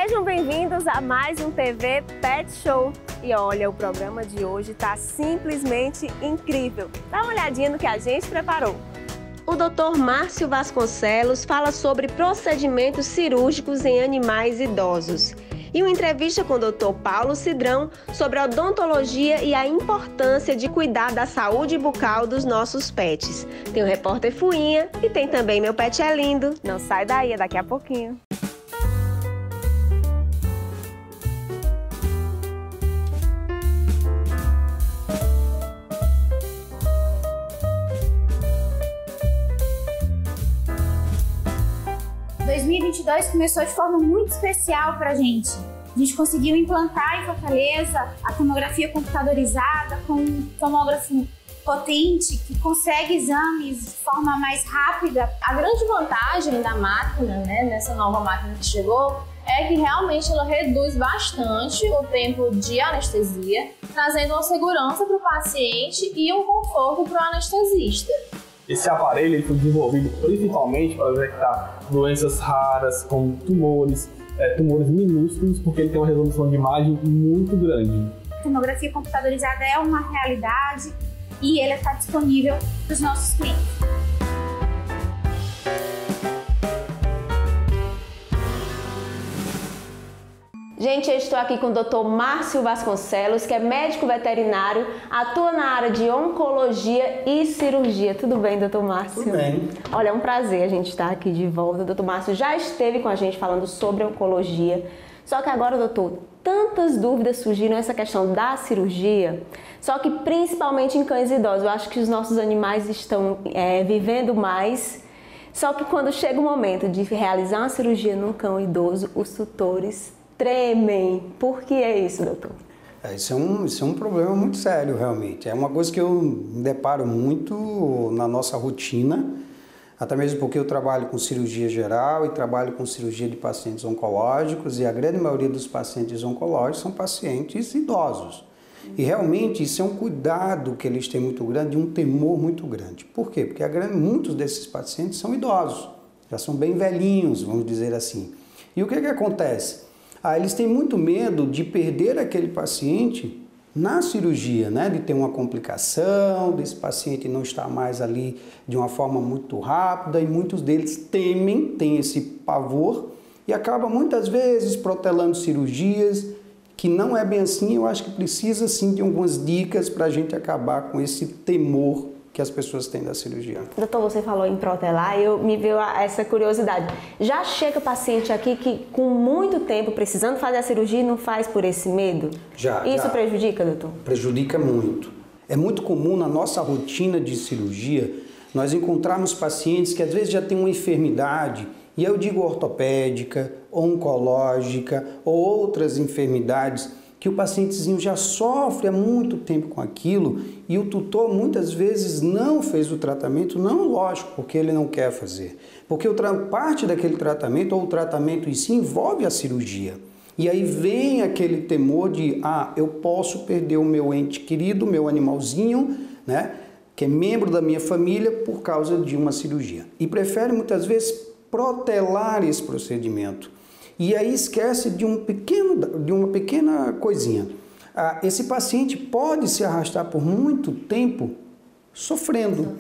Sejam bem-vindos a mais um TV Pet Show. E olha, o programa de hoje está simplesmente incrível. Dá uma olhadinha no que a gente preparou. O Dr. Márcio Vasconcelos fala sobre procedimentos cirúrgicos em animais idosos. E uma entrevista com o Dr. Paulo Cidrão sobre odontologia e a importância de cuidar da saúde bucal dos nossos pets. Tem o repórter Fuinha e tem também Meu Pet é Lindo. Não sai daí, é daqui a pouquinho. Em 2022 começou de forma muito especial para a gente. A gente conseguiu implantar em Fortaleza a tomografia computadorizada com um tomógrafo potente que consegue exames de forma mais rápida. A grande vantagem da máquina, nessa nova máquina que chegou, é que realmente ela reduz bastante o tempo de anestesia, trazendo uma segurança para o paciente e um conforto para o anestesista. Esse aparelho ele foi desenvolvido principalmente para detectar doenças raras, como tumores minúsculos, porque ele tem uma resolução de imagem muito grande. A tomografia computadorizada é uma realidade e ele está disponível para os nossos clientes. Gente, eu estou aqui com o Dr. Márcio Vasconcelos, que é médico veterinário, atua na área de oncologia e cirurgia. Tudo bem, Dr. Márcio? Tudo bem. Olha, é um prazer a gente estar aqui de volta. O Dr. Márcio já esteve com a gente falando sobre oncologia. Só que agora, doutor, tantas dúvidas surgiram nessa questão da cirurgia, só que principalmente em cães idosos. Eu acho que os nossos animais estão vivendo mais. Só que quando chega o momento de realizar uma cirurgia num cão idoso, os tutores tremem. Por que é isso, doutor? Isso é um problema muito sério, realmente. É uma coisa que eu me deparo muito na nossa rotina, até mesmo porque eu trabalho com cirurgia geral e trabalho com cirurgia de pacientes oncológicos, e a grande maioria dos pacientes oncológicos são pacientes idosos. E realmente isso é um cuidado que eles têm muito grande, um temor muito grande. Por quê? Porque muitos desses pacientes são idosos, já são bem velhinhos, vamos dizer assim. E o que acontece? Eles têm muito medo de perder aquele paciente na cirurgia, de ter uma complicação, desse paciente não estar mais ali de uma forma muito rápida, e muitos deles têm esse pavor e acabam muitas vezes protelando cirurgias, que não é bem assim. Eu acho que precisa sim de algumas dicas para a gente acabar com esse temor que as pessoas têm da cirurgia. Doutor, você falou em protelar e me veio essa curiosidade. Já chega o paciente aqui que com muito tempo precisando fazer a cirurgia e não faz por esse medo? Isso prejudica, doutor? Prejudica muito. É muito comum na nossa rotina de cirurgia nós encontrarmos pacientes que às vezes já têm uma enfermidade, e eu digo ortopédica, oncológica ou outras enfermidades, que o pacientezinho já sofre há muito tempo com aquilo e o tutor muitas vezes não fez o tratamento, não, lógico, porque ele não quer fazer. Porque parte daquele tratamento, ou o tratamento em si, envolve a cirurgia. E aí vem aquele temor de, eu posso perder o meu ente querido, meu animalzinho, que é membro da minha família, por causa de uma cirurgia. E prefere muitas vezes protelar esse procedimento. E aí esquece de uma pequena coisinha. Esse paciente pode se arrastar por muito tempo sofrendo,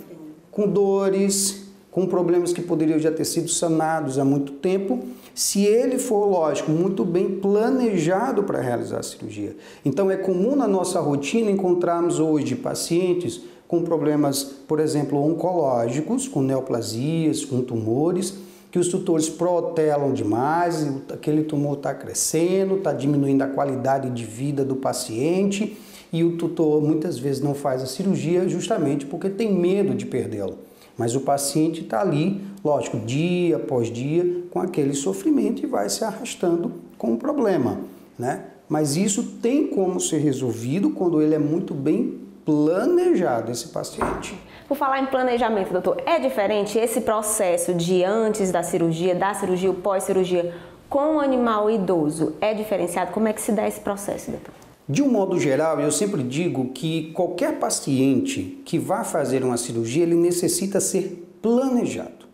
com dores, com problemas que poderiam já ter sido sanados há muito tempo, se ele for, lógico, muito bem planejado para realizar a cirurgia. Então é comum na nossa rotina encontrarmos hoje pacientes com problemas, por exemplo, oncológicos, com neoplasias, com tumores, que os tutores protelam demais, aquele tumor está crescendo, está diminuindo a qualidade de vida do paciente, e o tutor muitas vezes não faz a cirurgia justamente porque tem medo de perdê-lo. Mas o paciente está ali, lógico, dia após dia, com aquele sofrimento e vai se arrastando com o problema, Mas isso tem como ser resolvido quando ele é muito bem planejado, esse paciente. Por falar em planejamento, doutor, é diferente esse processo de antes da cirurgia ou pós-cirurgia com o animal idoso? É diferenciado? Como é que se dá esse processo, doutor? De um modo geral, eu sempre digo que qualquer paciente que vá fazer uma cirurgia, ele necessita ser planejado.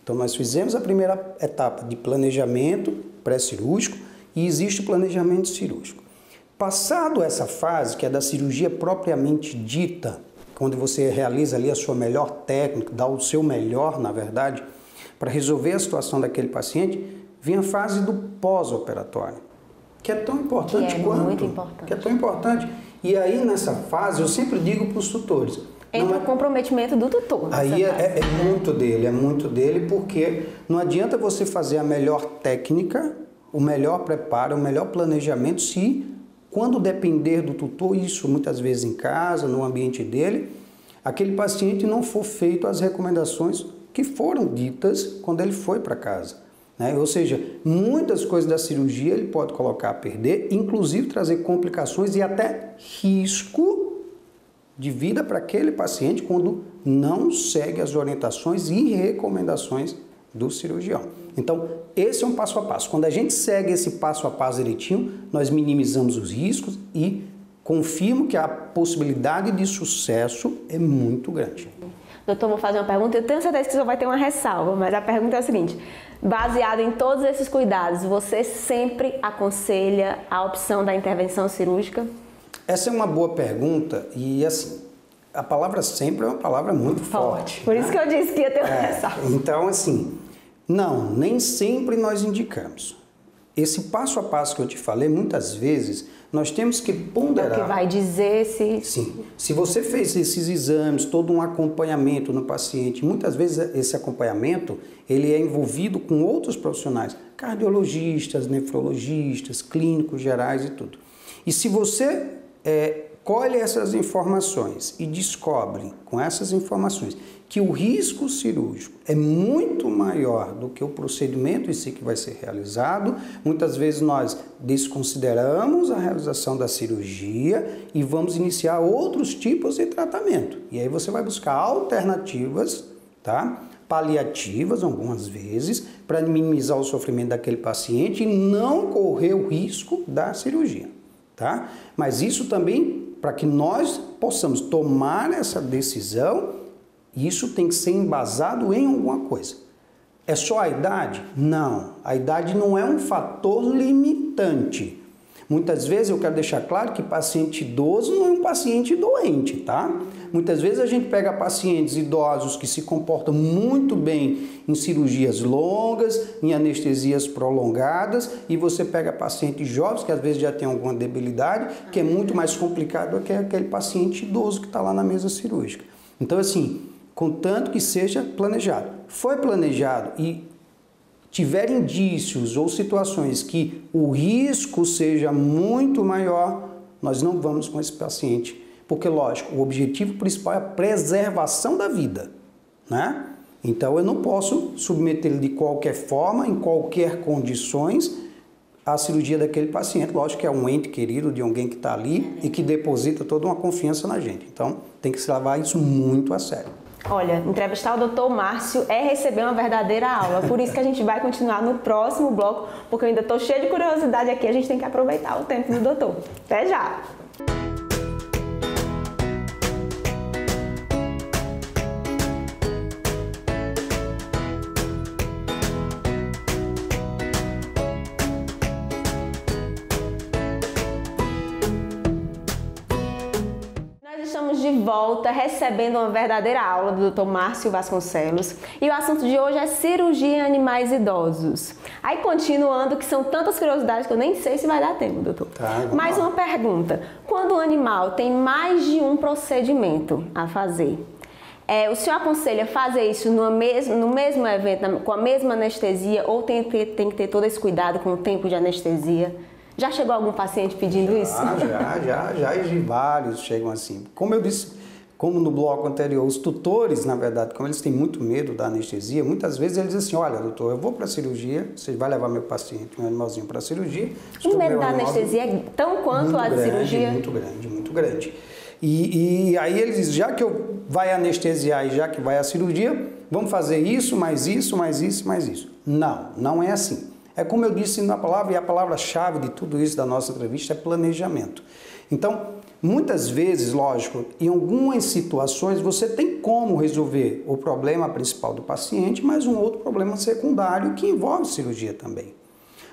Então, nós fizemos a primeira etapa de planejamento pré-cirúrgico, e existe o planejamento cirúrgico. Passado essa fase, que é da cirurgia propriamente dita, quando você realiza ali a sua melhor técnica, dá o seu melhor, na verdade, para resolver a situação daquele paciente, vem a fase do pós-operatório, que é tão importante quanto. Muito importante. Que é tão importante. E aí, nessa fase, eu sempre digo para os tutores... Entra o comprometimento do tutor. Aí é muito dele, porque não adianta você fazer a melhor técnica, o melhor preparo, o melhor planejamento, se, quando depender do tutor, isso muitas vezes em casa, no ambiente dele, aquele paciente não for feito as recomendações que foram ditas quando ele foi para casa. Né? Ou seja, muitas coisas da cirurgia ele pode colocar a perder, inclusive trazer complicações e até risco de vida para aquele paciente quando não segue as orientações e recomendações do cirurgião. Então, esse é um passo a passo. Quando a gente segue esse passo a passo direitinho, nós minimizamos os riscos e confirmo que a possibilidade de sucesso é muito grande. Doutor, vou fazer uma pergunta. Eu tenho certeza que você só vai ter uma ressalva, mas a pergunta é a seguinte. Baseado em todos esses cuidados, você sempre aconselha a opção da intervenção cirúrgica? Essa é uma boa pergunta e, assim, a palavra sempre é uma palavra muito forte. Por isso que eu disse que ia ter uma ressalva. Então, assim, não, nem sempre nós indicamos. Esse passo a passo que eu te falei, muitas vezes, nós temos que ponderar. É o que vai dizer se... Sim. Se você fez esses exames, todo um acompanhamento no paciente, muitas vezes esse acompanhamento, ele é envolvido com outros profissionais, cardiologistas, nefrologistas, clínicos gerais e tudo. E se você colhe essas informações e descobre com essas informações que o risco cirúrgico é muito maior do que o procedimento em si que vai ser realizado, muitas vezes nós desconsideramos a realização da cirurgia e vamos iniciar outros tipos de tratamento. E aí você vai buscar alternativas, tá? Paliativas, algumas vezes, para minimizar o sofrimento daquele paciente e não correr o risco da cirurgia. Tá? Mas isso também, para que nós possamos tomar essa decisão, isso tem que ser embasado em alguma coisa. É só a idade? Não. A idade não é um fator limitante. Muitas vezes eu quero deixar claro que paciente idoso não é um paciente doente, tá? Muitas vezes a gente pega pacientes idosos que se comportam muito bem em cirurgias longas, em anestesias prolongadas, e você pega pacientes jovens que às vezes já tem alguma debilidade, que é muito mais complicado do que aquele paciente idoso que está lá na mesa cirúrgica. Então, assim, contanto que seja planejado. Foi planejado e tiver indícios ou situações que o risco seja muito maior, nós não vamos com esse paciente. Porque, lógico, o objetivo principal é a preservação da vida, né? Então, eu não posso submeter-lo de qualquer forma, em qualquer condições, à cirurgia daquele paciente. Lógico que é um ente querido de alguém que está ali e que deposita toda uma confiança na gente. Então, tem que se levar isso muito a sério. Olha, entrevistar o Dr. Márcio é receber uma verdadeira aula, por isso que a gente vai continuar no próximo bloco, porque eu ainda estou cheia de curiosidade aqui, a gente tem que aproveitar o tempo do doutor. Até já! De volta, recebendo uma verdadeira aula do Dr. Márcio Vasconcelos. E o assunto de hoje é cirurgia em animais idosos. Aí, continuando, que são tantas curiosidades que eu nem sei se vai dar tempo, doutor. Mais uma pergunta. Quando o animal tem mais de um procedimento a fazer, o senhor aconselha fazer isso no mesmo evento, com a mesma anestesia, ou tem que ter todo esse cuidado com o tempo de anestesia? Já chegou algum paciente pedindo isso? Já, e vários chegam assim. Como eu disse, como no bloco anterior, os tutores, na verdade, como eles têm muito medo da anestesia, muitas vezes eles dizem assim, olha, doutor, eu vou para a cirurgia, você vai levar meu paciente, meu animalzinho para a cirurgia. O medo da anestesia é tão quanto a de cirurgia? Muito grande. E aí eles dizem, já que eu vai anestesiar e já que vai à cirurgia, vamos fazer isso, mais isso, mais isso, mais isso. Não é assim. É como eu disse na palavra, e a palavra-chave de tudo isso da nossa entrevista é planejamento. Então, muitas vezes, lógico, em algumas situações você tem como resolver o problema principal do paciente, mas um outro problema secundário que envolve cirurgia também.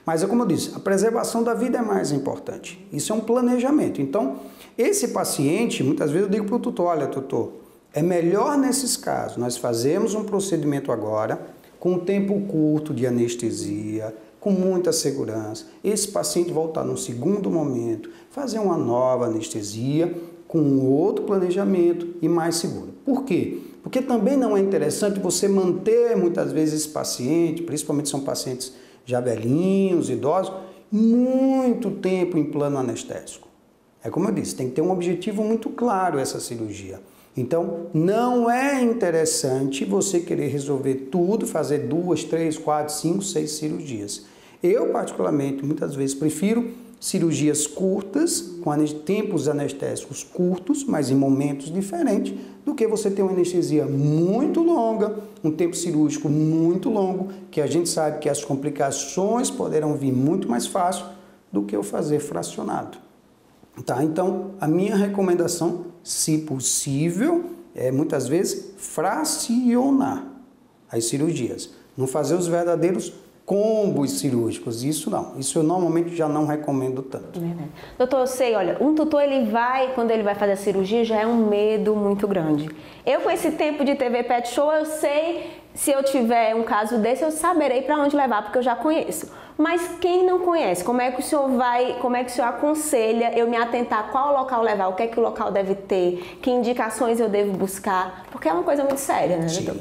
Mas é como eu disse, a preservação da vida é mais importante. Isso é um planejamento. Então, esse paciente, muitas vezes eu digo para o tutor, olha, tutor, é melhor nesses casos nós fazermos um procedimento agora, com um tempo curto de anestesia, com muita segurança. Esse paciente voltar num segundo momento, fazer uma nova anestesia, com outro planejamento e mais seguro. Por quê? Porque também não é interessante você manter muitas vezes esse paciente, principalmente são pacientes já velhinhos, idosos, muito tempo em plano anestésico. É como eu disse, tem que ter um objetivo muito claro essa cirurgia. Então, não é interessante você querer resolver tudo, fazer 2, 3, 4, 5, 6 cirurgias. Eu, particularmente, muitas vezes prefiro cirurgias curtas, com tempos anestésicos curtos, mas em momentos diferentes, do que você ter uma anestesia muito longa, um tempo cirúrgico muito longo, que a gente sabe que as complicações poderão vir muito mais fácil do que eu fazer fracionado. Tá? Então, a minha recomendação, se possível, é muitas vezes fracionar as cirurgias. Não fazer os verdadeiros combos cirúrgicos, isso não. Isso eu normalmente já não recomendo tanto. Doutor, eu sei, olha, um tutor, quando ele vai fazer a cirurgia, já é um medo muito grande. Eu, com esse tempo de TV Pet Show, eu sei, se eu tiver um caso desse, eu saberei para onde levar, porque eu já conheço. Mas quem não conhece, como é que o senhor aconselha eu me atentar a qual local levar, o que é que o local deve ter, que indicações eu devo buscar? Porque é uma coisa muito séria, né, doutor?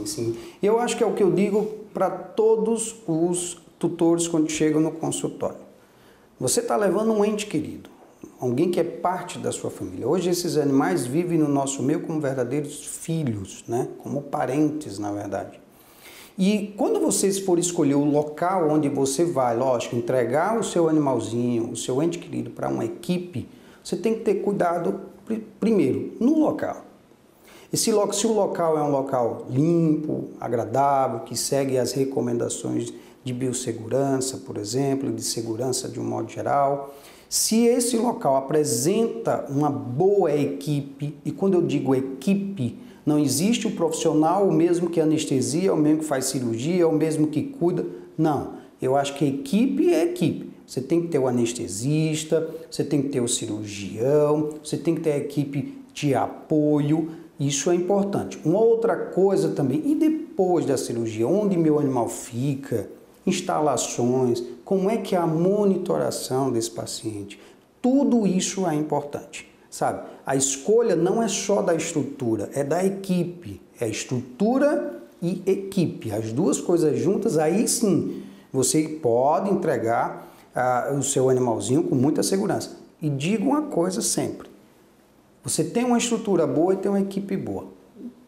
Sim. Eu acho que é o que eu digo para todos os tutores quando chegam no consultório. Você está levando um ente querido, alguém que é parte da sua família. Hoje esses animais vivem no nosso meio como verdadeiros filhos, né? Como parentes, na verdade. E quando vocês forem escolher o local onde você vai, lógico, entregar o seu animalzinho, o seu ente querido para uma equipe, você tem que ter cuidado primeiro no local. Se o local é um local limpo, agradável, que segue as recomendações de biossegurança, por exemplo, de segurança de um modo geral, se esse local apresenta uma boa equipe, e quando eu digo equipe, não existe o profissional, o mesmo que anestesia, o mesmo que faz cirurgia, o mesmo que cuida. Não, eu acho que equipe é equipe. Você tem que ter o anestesista, você tem que ter o cirurgião, você tem que ter a equipe de apoio. Isso é importante. Uma outra coisa também, e depois da cirurgia, onde meu animal fica, instalações, como é que é a monitoração desse paciente, tudo isso é importante, sabe? A escolha não é só da estrutura, é da equipe, é estrutura e equipe, as duas coisas juntas, aí sim, você pode entregar o seu animalzinho com muita segurança. E digo uma coisa sempre, você tem uma estrutura boa e tem uma equipe boa.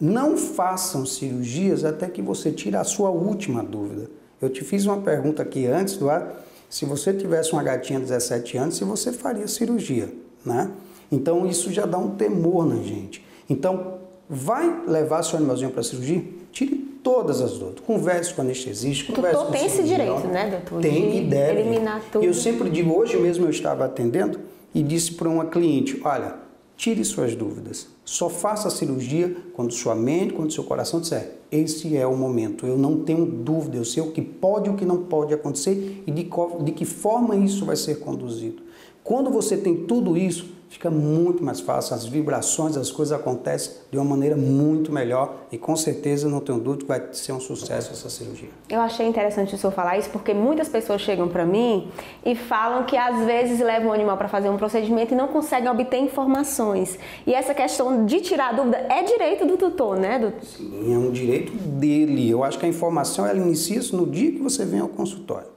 Não façam cirurgias até que você tire a sua última dúvida. Eu te fiz uma pergunta aqui antes do ar, se você tivesse uma gatinha de 17 anos, se você faria cirurgia, né? Então isso já dá um temor na gente. Então, vai levar seu animalzinho para a cirurgia? Tire todas as dúvidas. Converse com o anestesista, converse com o cirurgião. Tem esse direito, né, doutor? Tem e deve. Eliminar tudo. Eu sempre digo, hoje mesmo eu estava atendendo e disse para uma cliente, olha, tire suas dúvidas. Só faça a cirurgia quando sua mente, quando seu coração disser, esse é o momento. Eu não tenho dúvida, eu sei o que pode e o que não pode acontecer e de que forma isso vai ser conduzido. Quando você tem tudo isso, fica muito mais fácil, as vibrações, as coisas acontecem de uma maneira muito melhor e com certeza, não tenho dúvida, que vai ser um sucesso essa cirurgia. Eu achei interessante o senhor falar isso porque muitas pessoas chegam para mim e falam que às vezes levam o animal para fazer um procedimento e não conseguem obter informações. E essa questão de tirar a dúvida é direito do tutor, né, doutor? Sim, é um direito dele. Eu acho que a informação ela inicia-se no dia que você vem ao consultório.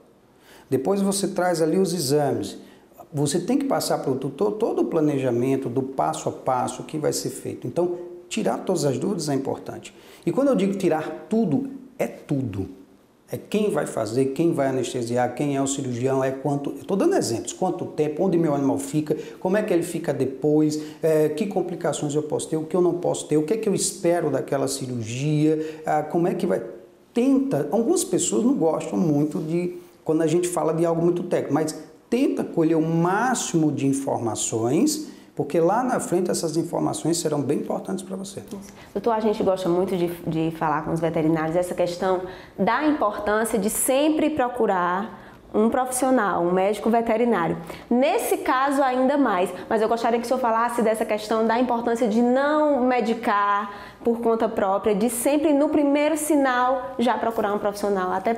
Depois você traz ali os exames. Você tem que passar para o tutor todo o planejamento do passo a passo que vai ser feito. Então, tirar todas as dúvidas é importante. E quando eu digo tirar tudo, é tudo. É quem vai fazer, quem vai anestesiar, quem é o cirurgião, é quanto... Eu estou dando exemplos. Quanto tempo, onde meu animal fica, como é que ele fica depois, que complicações eu posso ter, o que eu não posso ter, o que é que eu espero daquela cirurgia, como é que vai... Tenta... Algumas pessoas não gostam muito de... Quando a gente fala de algo muito técnico, mas... Tenta colher o máximo de informações, porque lá na frente essas informações serão bem importantes para você. Doutor, a gente gosta muito de falar com os veterinários essa questão da importância de sempre procurar um profissional, um médico veterinário. Nesse caso ainda mais, mas eu gostaria que o senhor falasse dessa questão da importância de não medicar por conta própria, de sempre no primeiro sinal já procurar um profissional, até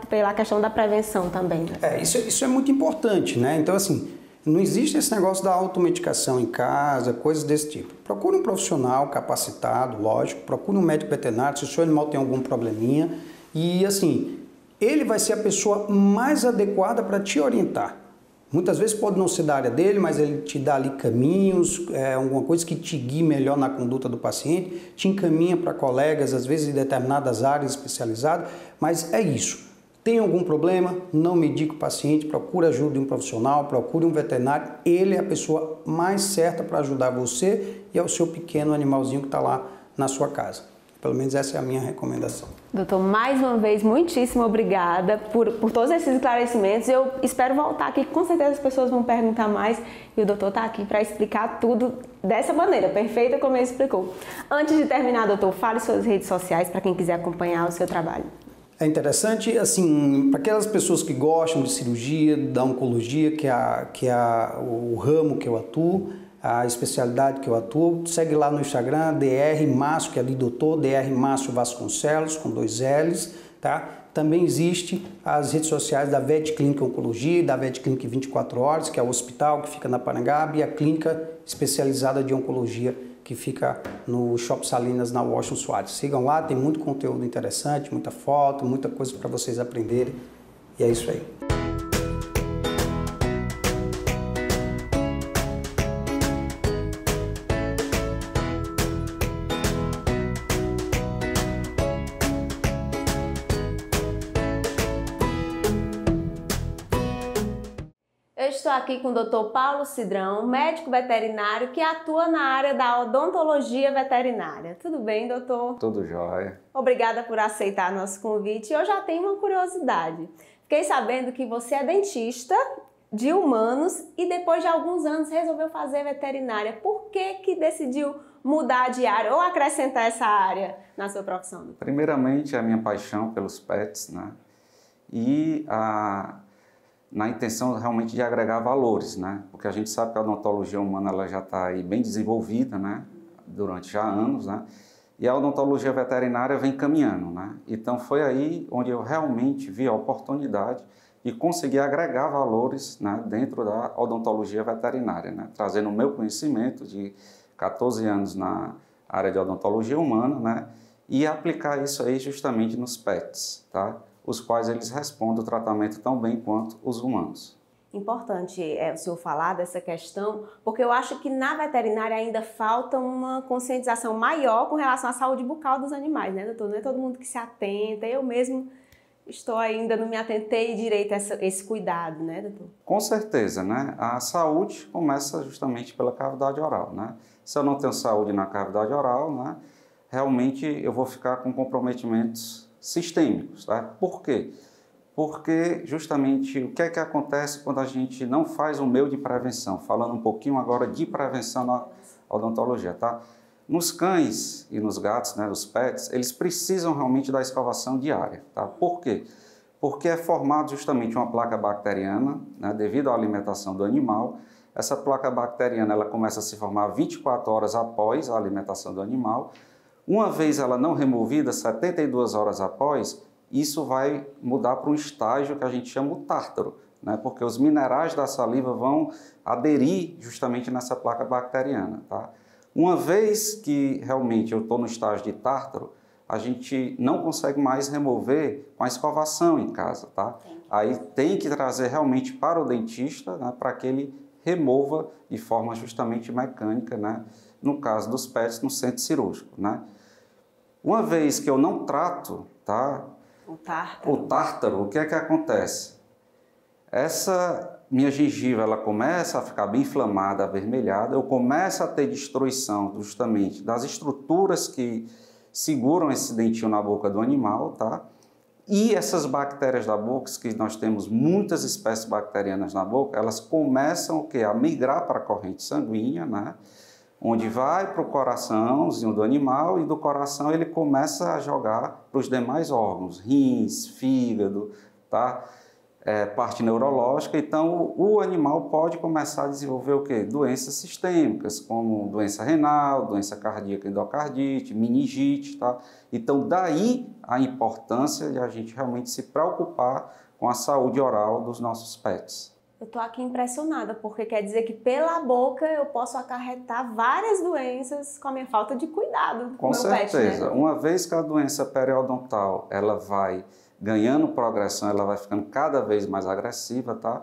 pela questão da prevenção também. Né? Isso é muito importante, né? Então assim, não existe esse negócio da automedicação em casa, coisas desse tipo. Procure um profissional capacitado, lógico, procure um médico veterinário, se o seu animal tem algum probleminha e assim, ele vai ser a pessoa mais adequada para te orientar. Muitas vezes pode não ser da área dele, mas ele te dá ali caminhos, alguma coisa que te guie melhor na conduta do paciente, te encaminha para colegas, às vezes em determinadas áreas especializadas, mas é isso. Tem algum problema? Não medique o paciente, procure ajuda de um profissional, procure um veterinário. Ele é a pessoa mais certa para ajudar você e ao seu pequeno animalzinho que está lá na sua casa. Pelo menos essa é a minha recomendação. Doutor, mais uma vez, muitíssimo obrigada por todos esses esclarecimentos. Eu espero voltar aqui, com certeza as pessoas vão perguntar mais e o doutor está aqui para explicar tudo dessa maneira, perfeita como ele explicou. Antes de terminar, doutor, fale suas redes sociais para quem quiser acompanhar o seu trabalho. É interessante, assim, para aquelas pessoas que gostam de cirurgia, da oncologia, que é o ramo que eu atuo, a especialidade que eu atuo, segue lá no Instagram, Dr. Márcio, que é ali doutor, Dr. Márcio Vasconcelos, com 2 L's, tá? Também existe as redes sociais da Vet Clinic Oncologia, da Vet Clinic 24 Horas, que é o hospital que fica na Parangaba, e a clínica especializada de oncologia, que fica no Shopping Salinas, na Washington Soares. Sigam lá, tem muito conteúdo interessante, muita foto, muita coisa para vocês aprenderem, e é isso aí. Eu estou aqui com o Dr. Paulo Cidrão, médico veterinário que atua na área da odontologia veterinária. Tudo bem, doutor? Tudo jóia. Obrigada por aceitar nosso convite. Eu já tenho uma curiosidade. Fiquei sabendo que você é dentista de humanos e depois de alguns anos resolveu fazer veterinária. Por que decidiu mudar de área ou acrescentar essa área na sua profissão? Doutor? Primeiramente, a minha paixão pelos pets, né? E na intenção realmente de agregar valores, né? Porque a gente sabe que a odontologia humana ela já está aí bem desenvolvida, né? Durante já anos, né? E a odontologia veterinária vem caminhando, né? Então foi aí onde eu realmente vi a oportunidade de conseguir agregar valores, né? Dentro da odontologia veterinária, né? Trazendo o meu conhecimento de 14 anos na área de odontologia humana, né? E aplicar isso aí justamente nos pets, tá? Os quais eles respondem o tratamento tão bem quanto os humanos. Importante o senhor falar dessa questão, porque eu acho que na veterinária ainda falta uma conscientização maior com relação à saúde bucal dos animais, né, doutor? Não é todo mundo que se atenta, eu mesmo não me atentei direito a esse cuidado, né, doutor? Com certeza, né? A saúde começa justamente pela cavidade oral, né? Se eu não tenho saúde na cavidade oral, né, realmente eu vou ficar com comprometimentos sistêmicos, tá? Por quê? Porque justamente o que é que acontece quando a gente não faz o meio de prevenção? Falando um pouquinho agora de prevenção na odontologia, tá? Nos cães e nos gatos, né, os pets, eles precisam realmente da escovação diária, tá? Por quê? Porque é formado justamente uma placa bacteriana, né, devido à alimentação do animal. Essa placa bacteriana ela começa a se formar 24 horas após a alimentação do animal. Uma vez ela não removida, 72 horas após, isso vai mudar para um estágio que a gente chama o tártaro, né? Porque os minerais da saliva vão aderir justamente nessa placa bacteriana, tá? Uma vez que realmente eu estou no estágio de tártaro, a gente não consegue mais remover com a escovação em casa, tá? Aí tem que trazer realmente para o dentista, né, para que ele remova de forma justamente mecânica, né? No caso dos pets, no centro cirúrgico, né? Uma vez que eu não trato, tá? O tártaro, o que é que acontece? Essa minha gengiva, ela começa a ficar bem inflamada, avermelhada, eu começo a ter destruição justamente das estruturas que seguram esse dentinho na boca do animal, tá? E essas bactérias da boca, que nós temos muitas espécies bacterianas na boca, elas começam o quê? A migrar para a corrente sanguínea, né? Onde vai para o coraçãozinho do animal e do coração ele começa a jogar para os demais órgãos, rins, fígado, tá? parte neurológica, então o animal pode começar a desenvolver o quê? Doenças sistêmicas, como doença renal, doença cardíaca, endocardite, meningite, tá? Então daí a importância de a gente realmente se preocupar com a saúde oral dos nossos pets. Eu tô aqui impressionada, porque quer dizer que pela boca eu posso acarretar várias doenças com a minha falta de cuidado com o meu pet, né? Com certeza. Uma vez que a doença periodontal, ela vai ganhando progressão, ela vai ficando cada vez mais agressiva, tá?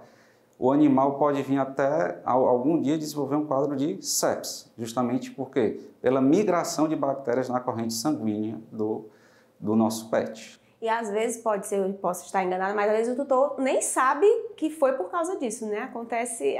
O animal pode vir até algum dia desenvolver um quadro de sepsis, justamente porque pela migração de bactérias na corrente sanguínea do nosso pet. E às vezes pode ser, eu posso estar enganada, mas às vezes o tutor nem sabe que foi por causa disso, né? Acontece,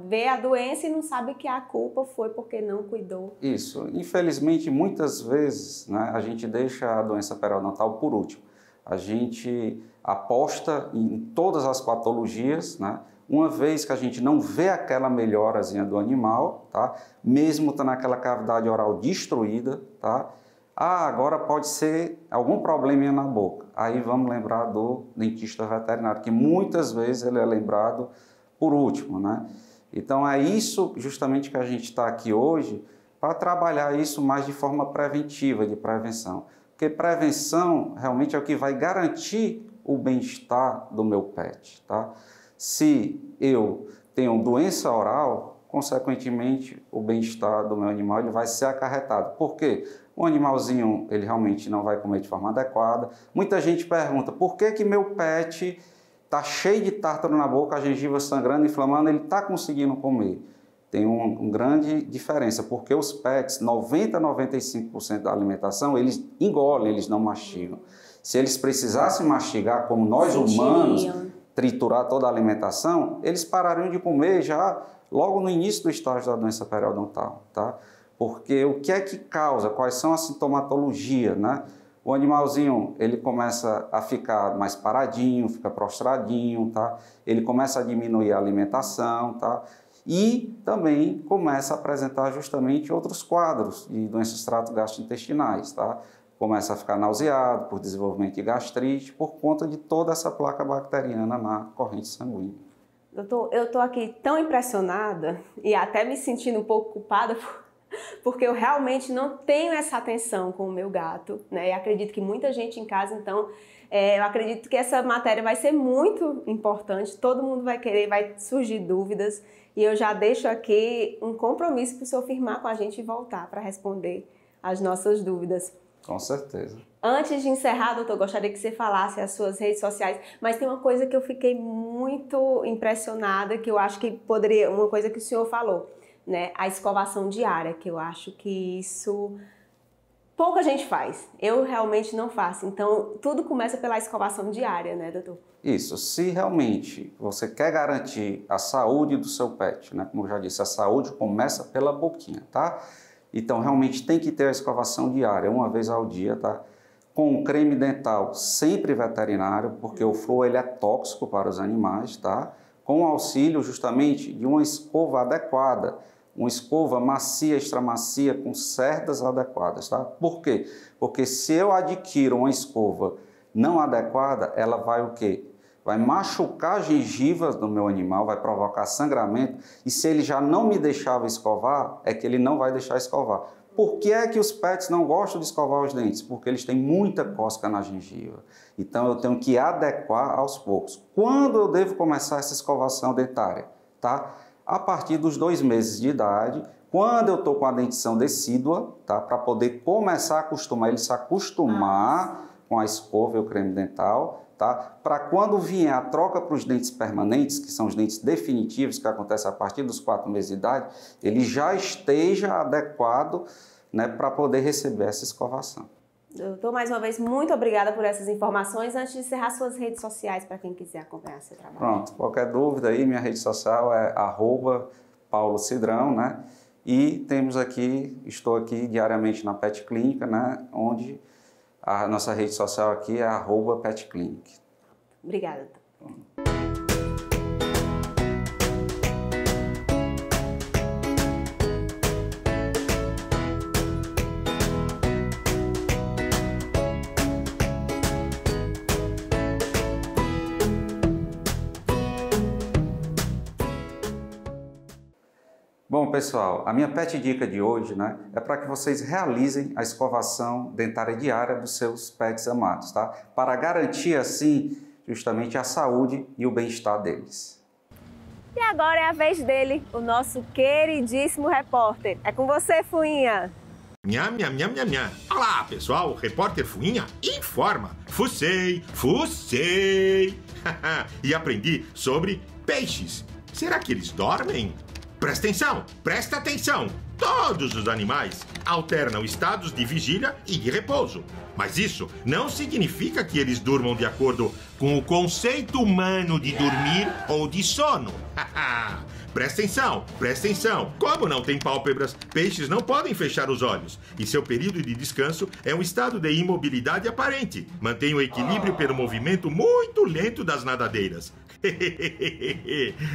vê a doença e não sabe que a culpa foi porque não cuidou. Isso. Infelizmente, muitas vezes, né, a gente deixa a doença periodontal por último. A gente aposta em todas as patologias, né? Uma vez que a gente não vê aquela melhorazinha do animal, tá? Mesmo estando naquela cavidade oral destruída, tá? Agora pode ser algum probleminha na boca. Aí vamos lembrar do dentista veterinário, que muitas vezes ele é lembrado por último, né? Então é isso justamente que a gente está aqui hoje, para trabalhar isso mais de forma preventiva, de prevenção. Porque prevenção realmente é o que vai garantir o bem-estar do meu pet, tá? Se eu tenho doença oral, consequentemente o bem-estar do meu animal ele vai ser acarretado. Por quê? O animalzinho ele realmente não vai comer de forma adequada. Muita gente pergunta, por que meu pet está cheio de tártaro na boca, a gengiva sangrando, inflamando, ele está conseguindo comer? Tem uma grande diferença, porque os pets, 90% a 95% da alimentação, eles engolem, eles não mastigam. Se eles precisassem mastigar, como nós humanos, triturar toda a alimentação, eles parariam de comer já logo no início do estágio da doença periodontal, tá? Porque o que é que causa? Quais são as sintomatologias, né? O animalzinho, ele começa a ficar mais paradinho, fica prostradinho, tá? Ele começa a diminuir a alimentação, tá? E também começa a apresentar justamente outros quadros de doenças trato gastrointestinais, tá? Começa a ficar nauseado por desenvolvimento de gastrite, por conta de toda essa placa bacteriana na corrente sanguínea. Doutor, eu estou aqui tão impressionada e até me sentindo um pouco culpada porque eu realmente não tenho essa atenção com o meu gato, né? E acredito que muita gente em casa, então, eu acredito que essa matéria vai ser muito importante, todo mundo vai querer, vai surgir dúvidas, e eu já deixo aqui um compromisso para o senhor firmar com a gente e voltar para responder as nossas dúvidas. Com certeza. Antes de encerrar, doutor, gostaria que você falasse as suas redes sociais, mas tem uma coisa que eu fiquei muito impressionada, que eu acho que poderia, uma coisa que o senhor falou, né? A escovação diária, que eu acho que isso pouca gente faz. Eu realmente não faço. Então, tudo começa pela escovação diária, né, doutor? Isso. Se realmente você quer garantir a saúde do seu pet, né? Como eu já disse, a saúde começa pela boquinha, tá? Então, realmente tem que ter a escovação diária, uma vez ao dia, tá? Com creme dental sempre veterinário, porque o flúor ele é tóxico para os animais, tá? Com o auxílio justamente de uma escova adequada, uma escova macia, extra macia, com cerdas adequadas, tá? Por quê? Porque se eu adquiro uma escova não adequada, ela vai o quê? Vai machucar as gengivas do meu animal, vai provocar sangramento, e se ele já não me deixava escovar, é que ele não vai deixar escovar. Por que é que os pets não gostam de escovar os dentes? Porque eles têm muita cosca na gengiva. Então eu tenho que adequar aos poucos. Quando eu devo começar essa escovação dentária? Tá? A partir dos 2 meses de idade, quando eu estou com a dentição decídua, tá? Para poder começar a acostumar, ele se acostumar com a escova e o creme dental, tá? Para quando vier a troca para os dentes permanentes, que são os dentes definitivos, que acontece a partir dos 4 meses de idade, ele já esteja adequado, né, para poder receber essa escovação. Doutor, mais uma vez, muito obrigada por essas informações. Antes de encerrar, suas redes sociais para quem quiser acompanhar seu trabalho. Pronto, qualquer dúvida aí, minha rede social é @paulocidrão, né? E temos aqui, estou aqui diariamente na Pet Clínica, né, onde a nossa rede social aqui é @petclinic. Obrigada, doutor. Bom, pessoal, a minha pet dica de hoje, né, é para que vocês realizem a escovação dentária diária dos seus pets amados, tá? Para garantir, assim, justamente a saúde e o bem-estar deles. E agora é a vez dele, o nosso queridíssimo repórter. É com você, Fuinha. Nham, nham, nham, nham, nham. Olá, pessoal, o repórter Fuinha informa. Fucei. E aprendi sobre peixes. Será que eles dormem? Presta atenção! Todos os animais alternam estados de vigília e de repouso. Mas isso não significa que eles durmam de acordo com o conceito humano de dormir ou de sono. Presta atenção! Como não tem pálpebras, peixes não podem fechar os olhos. E seu período de descanso é um estado de imobilidade aparente. Mantém o equilíbrio pelo movimento muito lento das nadadeiras.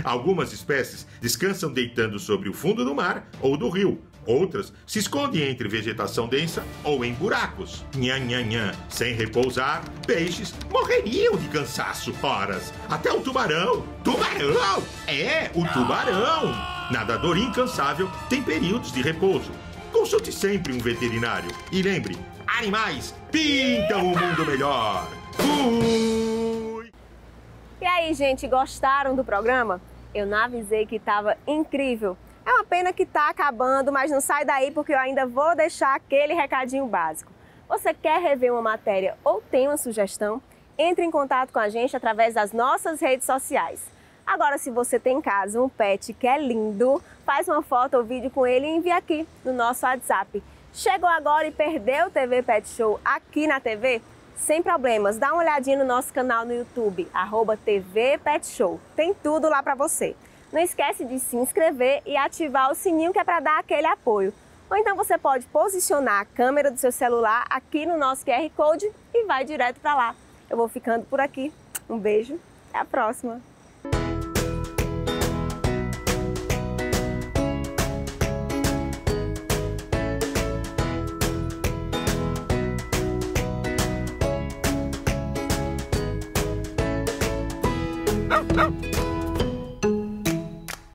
Algumas espécies descansam deitando sobre o fundo do mar ou do rio. Outras se escondem entre vegetação densa ou em buracos. Nhan. Sem repousar, peixes morreriam de cansaço. Horas. Até o tubarão. Tubarão! É, o tubarão! Nadador incansável tem períodos de repouso. Consulte sempre um veterinário. E lembre, animais pintam o mundo melhor. Fui! E aí, gente, gostaram do programa? Eu não avisei que estava incrível. É uma pena que está acabando, mas não sai daí porque eu ainda vou deixar aquele recadinho básico. Você quer rever uma matéria ou tem uma sugestão? Entre em contato com a gente através das nossas redes sociais. Agora, se você tem em casa um pet que é lindo, faz uma foto ou vídeo com ele e envia aqui no nosso WhatsApp. Chegou agora e perdeu o TV Pet Show aqui na TV? Sem problemas, dá uma olhadinha no nosso canal no YouTube, @TV Pet Show. Tem tudo lá para você. Não esquece de se inscrever e ativar o sininho que é para dar aquele apoio. Ou então você pode posicionar a câmera do seu celular aqui no nosso QR Code e vai direto para lá. Eu vou ficando por aqui. Um beijo, até a próxima!